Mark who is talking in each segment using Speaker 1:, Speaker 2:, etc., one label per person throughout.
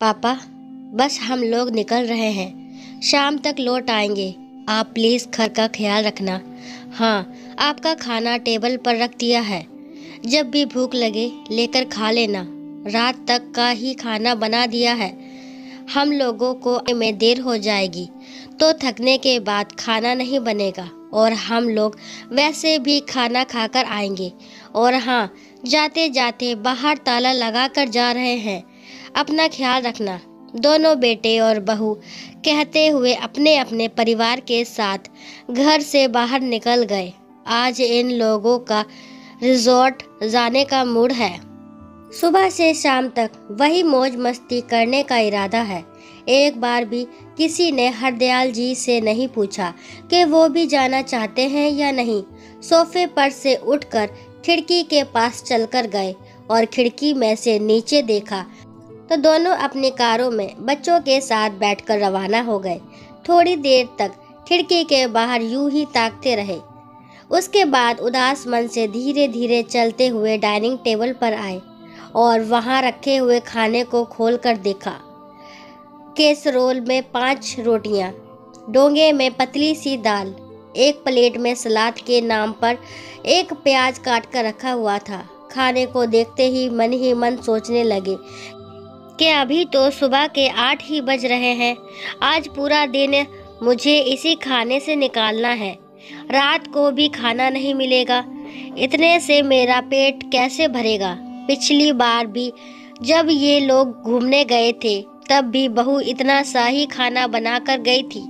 Speaker 1: पापा, बस हम लोग निकल रहे हैं, शाम तक लौट आएंगे। आप प्लीज़ घर का ख्याल रखना। हाँ, आपका खाना टेबल पर रख दिया है, जब भी भूख लगे लेकर खा लेना। रात तक का ही खाना बना दिया है। हम लोगों को में देर हो जाएगी तो थकने के बाद खाना नहीं बनेगा और हम लोग वैसे भी खाना खाकर आएंगे। और हाँ, जाते जाते बाहर ताला लगा कर जा रहे हैं, अपना ख्याल रखना। दोनों बेटे और बहू कहते हुए अपने अपने परिवार के साथ घर से बाहर निकल गए। आज इन लोगों का रिजॉर्ट जाने का मूड है। सुबह से शाम तक वही मौज मस्ती करने का इरादा है। एक बार भी किसी ने हरदयाल जी से नहीं पूछा कि वो भी जाना चाहते हैं या नहीं। सोफे पर से उठकर खिड़की के पास चलकर गए और खिड़की में से नीचे देखा तो दोनों अपनी कारों में बच्चों के साथ बैठकर रवाना हो गए। थोड़ी देर तक खिड़की के बाहर यूं ही ताकते रहे। उसके बाद उदास मन से धीरे धीरे चलते हुए डाइनिंग टेबल पर आए और वहां रखे हुए खाने को खोलकर देखा। कैसरोल में 5 रोटियां, डोंगे में पतली सी दाल, एक प्लेट में सलाद के नाम पर एक प्याज काट कर रखा हुआ था। खाने को देखते ही मन सोचने लगे कि अभी तो सुबह के 8 ही बज रहे हैं। आज पूरा दिन मुझे इसी खाने से निकालना है। रात को भी खाना नहीं मिलेगा, इतने से मेरा पेट कैसे भरेगा। पिछली बार भी जब ये लोग घूमने गए थे तब भी बहू इतना सा ही खाना बनाकर गई थी।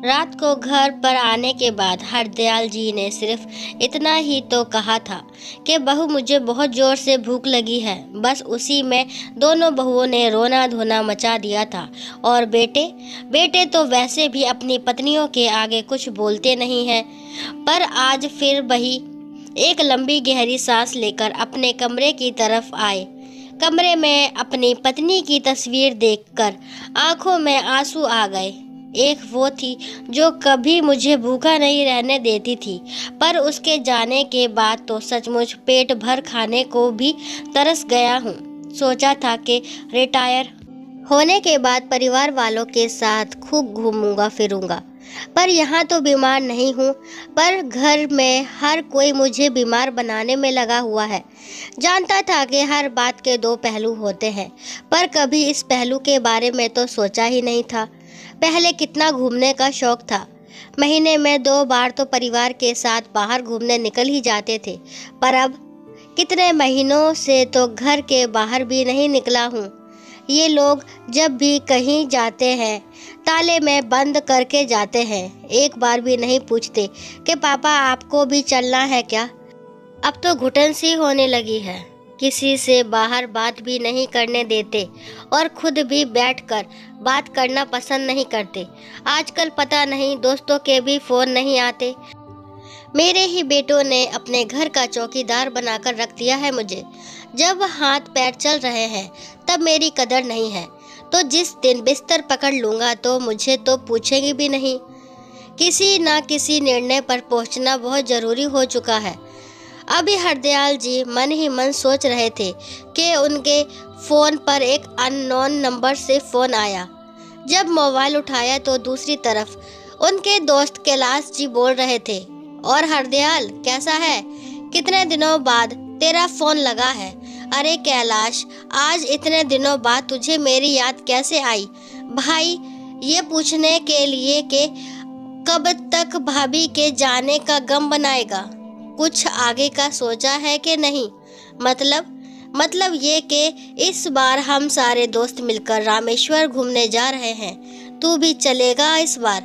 Speaker 1: रात को घर पर आने के बाद हरदयाल जी ने सिर्फ इतना ही तो कहा था कि बहू मुझे बहुत जोर से भूख लगी है। बस उसी में दोनों बहुओं ने रोना धोना मचा दिया था। और बेटे तो वैसे भी अपनी पत्नियों के आगे कुछ बोलते नहीं हैं। पर आज फिर वही एक लंबी गहरी सांस लेकर अपने कमरे की तरफ आए। कमरे में अपनी पत्नी की तस्वीर देखकर आंखों में आंसू आ गए। एक वो थी जो कभी मुझे भूखा नहीं रहने देती थी, पर उसके जाने के बाद तो सचमुच पेट भर खाने को भी तरस गया हूँ। सोचा था कि रिटायर होने के बाद परिवार वालों के साथ खूब घूमूंगा फिरूंगा, पर यहाँ तो बीमार नहीं हूँ, पर घर में हर कोई मुझे बीमार बनाने में लगा हुआ है। जानता था कि हर बात के 2 पहलू होते हैं, पर कभी इस पहलू के बारे में तो सोचा ही नहीं था। पहले कितना घूमने का शौक था। महीने में 2 बार तो परिवार के साथ बाहर घूमने निकल ही जाते थे, पर अब कितने महीनों से तो घर के बाहर भी नहीं निकला हूँ। ये लोग जब भी कहीं जाते हैं ताले में बंद करके जाते हैं, एक बार भी नहीं पूछते कि पापा आपको भी चलना है क्या। अब तो घुटन सी होने लगी है। किसी से बाहर बात भी नहीं करने देते और खुद भी बैठकर बात करना पसंद नहीं करते। आजकल पता नहीं दोस्तों के भी फोन नहीं आते। मेरे ही बेटों ने अपने घर का चौकीदार बनाकर रख दिया है मुझे। जब हाथ पैर चल रहे हैं तब मेरी कदर नहीं है, तो जिस दिन बिस्तर पकड़ लूँगा तो मुझे तो पूछेंगे भी नहीं। किसी ना किसी निर्णय पर पहुँचना बहुत ज़रूरी हो चुका है। अभी हरदयाल जी मन ही मन सोच रहे थे कि उनके फ़ोन पर एक अननोन नंबर से फ़ोन आया। जब मोबाइल उठाया तो दूसरी तरफ उनके दोस्त कैलाश जी बोल रहे थे, और हरदयाल कैसा है, कितने दिनों बाद तेरा फ़ोन लगा है। अरे कैलाश, आज इतने दिनों बाद तुझे मेरी याद कैसे आई? भाई, ये पूछने के लिए कि कब तक भाभी के जाने का गम बनाएगा। कुछ आगे का सोचा है कि नहीं? मतलब ये कि इस बार हम सारे दोस्त मिलकर रामेश्वर घूमने जा रहे हैं। तू भी चलेगा इस बार?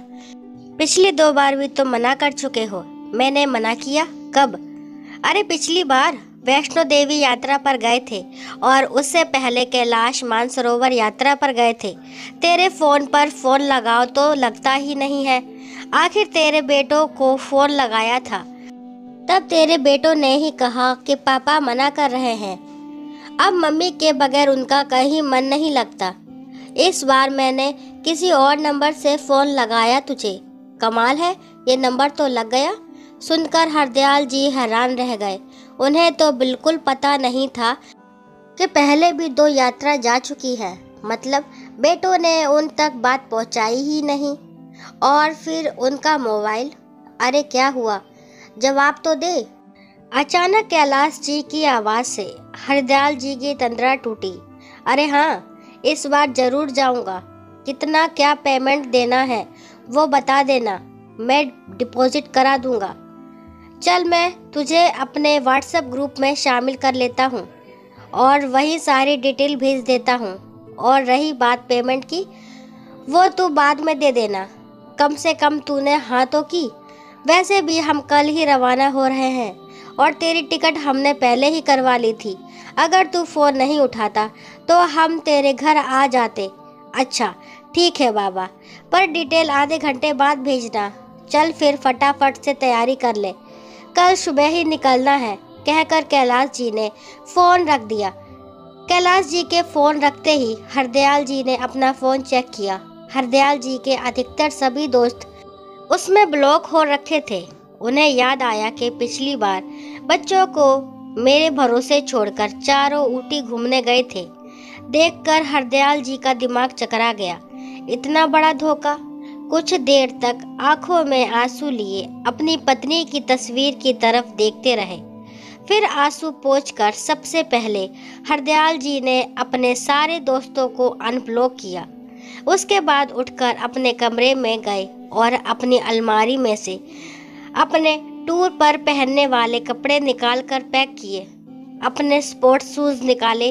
Speaker 1: पिछली 2 बार भी तो मना कर चुके हो। मैंने मना किया कब? अरे पिछली बार वैष्णो देवी यात्रा पर गए थे और उससे पहले कैलाश मानसरोवर यात्रा पर गए थे। तेरे फ़ोन पर फ़ोन लगाओ तो लगता ही नहीं है। आखिर तेरे बेटों को फ़ोन लगाया था, तब तेरे बेटों ने ही कहा कि पापा मना कर रहे हैं। अब मम्मी के बगैर उनका कहीं मन नहीं लगता। इस बार मैंने किसी और नंबर से फ़ोन लगाया तुझे। कमाल है, ये नंबर तो लग गया। सुनकर हरदयाल जी हैरान रह गए। उन्हें तो बिल्कुल पता नहीं था कि पहले भी 2 यात्रा जा चुकी है। मतलब बेटों ने उन तक बात पहुंचाई ही नहीं। और फिर उनका मोबाइल, अरे क्या हुआ, जवाब तो दे। अचानक कैलाश जी की आवाज़ से हरदयाल जी की तंद्रा टूटी। अरे हाँ, इस बार जरूर जाऊंगा। कितना क्या पेमेंट देना है वो बता देना, मैं डिपॉजिट करा दूंगा। चल, मैं तुझे अपने व्हाट्सएप ग्रुप में शामिल कर लेता हूँ और वही सारी डिटेल भेज देता हूँ। और रही बात पेमेंट की, वो तू बाद में दे देना। कम से कम तूने हाँ तो की। वैसे भी हम कल ही रवाना हो रहे हैं और तेरी टिकट हमने पहले ही करवा ली थी। अगर तू फ़ोन नहीं उठाता तो हम तेरे घर आ जाते। अच्छा ठीक है बाबा, पर डिटेल आधे घंटे बाद भेजना। चल फिर फटाफट से तैयारी कर ले, कल सुबह ही निकलना है, कहकर कैलाश जी ने फ़ोन रख दिया। कैलाश जी के फ़ोन रखते ही हरदयाल जी ने अपना फ़ोन चेक किया। हरदयाल जी के अधिकतर सभी दोस्त उसमें ब्लॉक हो रखे थे। उन्हें याद आया कि पिछली बार बच्चों को मेरे भरोसे छोड़कर चारों ऊटी घूमने गए थे। देखकर हरदयाल जी का दिमाग चकरा गया। इतना बड़ा धोखा। कुछ देर तक आंखों में आंसू लिए अपनी पत्नी की तस्वीर की तरफ देखते रहे। फिर आंसू पोंछकर सबसे पहले हरदयाल जी ने अपने सारे दोस्तों को अनब्लॉक किया। उसके बाद उठकर अपने कमरे में गए और अपनी अलमारी में से अपने टूर पर पहनने वाले कपड़े निकालकर पैक किए। अपने स्पोर्ट्स शूज निकाले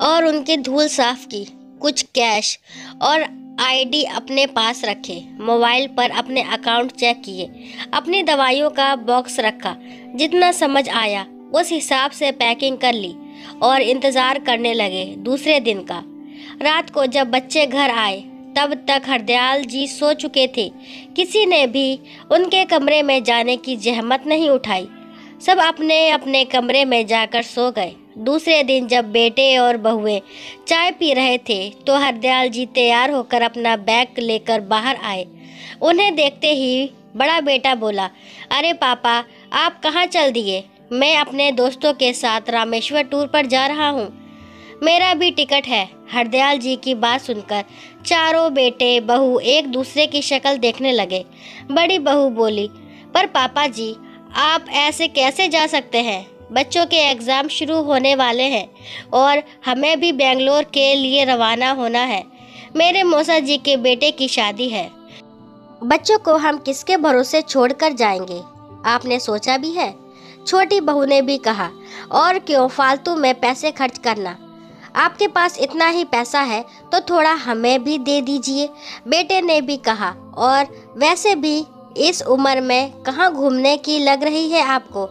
Speaker 1: और उनकी धूल साफ की। कुछ कैश और आईडी अपने पास रखे। मोबाइल पर अपने अकाउंट चेक किए। अपनी दवाइयों का बॉक्स रखा। जितना समझ आया उस हिसाब से पैकिंग कर ली और इंतज़ार करने लगे दूसरे दिन का। रात को जब बच्चे घर आए तब तक हरदयाल जी सो चुके थे। किसी ने भी उनके कमरे में जाने की जहमत नहीं उठाई। सब अपने अपने कमरे में जाकर सो गए। दूसरे दिन जब बेटे और बहुएं चाय पी रहे थे तो हरदयाल जी तैयार होकर अपना बैग लेकर बाहर आए। उन्हें देखते ही बड़ा बेटा बोला, अरे पापा, आप कहाँ चल दिए? मैं अपने दोस्तों के साथ रामेश्वर टूर पर जा रहा हूँ। मेरा भी टिकट है। हरदयाल जी की बात सुनकर चारों बेटे बहू एक दूसरे की शक्ल देखने लगे। बड़ी बहू बोली, पर पापा जी, आप ऐसे कैसे जा सकते हैं? बच्चों के एग्ज़ाम शुरू होने वाले हैं और हमें भी बेंगलोर के लिए रवाना होना है। मेरे मौसा जी के बेटे की शादी है। बच्चों को हम किसके भरोसे छोड़कर जाएंगे? आपने सोचा भी है? छोटी बहू ने भी कहा, और क्यों फालतू में पैसे खर्च करना? आपके पास इतना ही पैसा है तो थोड़ा हमें भी दे दीजिए, बेटे ने भी कहा। और वैसे भी इस उम्र में कहाँ घूमने की लग रही है आपको?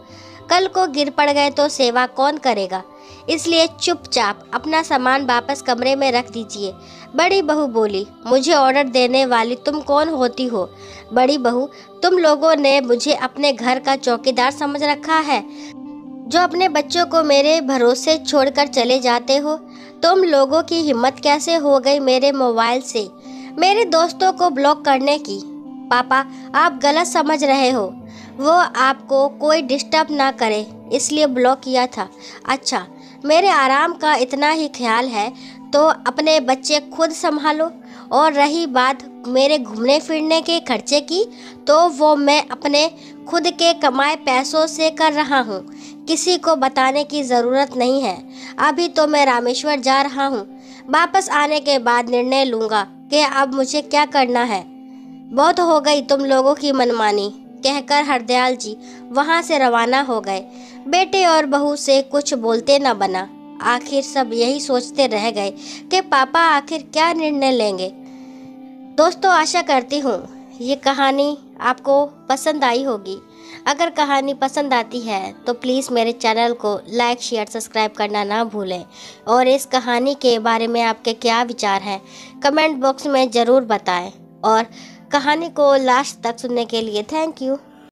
Speaker 1: कल को गिर पड़ गए तो सेवा कौन करेगा? इसलिए चुपचाप अपना सामान वापस कमरे में रख दीजिए। बड़ी बहू बोली, मुझे ऑर्डर देने वाली तुम कौन होती हो? बड़ी बहू, तुम लोगों ने मुझे अपने घर का चौकीदार समझ रखा है, जो अपने बच्चों को मेरे भरोसे छोड़कर चले जाते हो। तुम लोगों की हिम्मत कैसे हो गई मेरे मोबाइल से मेरे दोस्तों को ब्लॉक करने की? पापा, आप गलत समझ रहे हो। वो आपको कोई डिस्टर्ब ना करे इसलिए ब्लॉक किया था। अच्छा, मेरे आराम का इतना ही ख्याल है तो अपने बच्चे खुद संभालो। और रही बात मेरे घूमने फिरने के खर्चे की, तो वो मैं अपने खुद के कमाए पैसों से कर रहा हूँ। किसी को बताने की ज़रूरत नहीं है। अभी तो मैं रामेश्वर जा रहा हूँ। वापस आने के बाद निर्णय लूँगा कि अब मुझे क्या करना है। बहुत हो गई तुम लोगों की मनमानी, कहकर हरदयाल जी वहाँ से रवाना हो गए। बेटे और बहू से कुछ बोलते न बना। आखिर सब यही सोचते रह गए कि पापा आखिर क्या निर्णय लेंगे। दोस्तों, आशा करती हूँ ये कहानी आपको पसंद आई होगी। अगर कहानी पसंद आती है तो प्लीज़ मेरे चैनल को लाइक, शेयर, सब्सक्राइब करना ना भूलें। और इस कहानी के बारे में आपके क्या विचार हैं कमेंट बॉक्स में ज़रूर बताएं। और कहानी को लास्ट तक सुनने के लिए थैंक यू।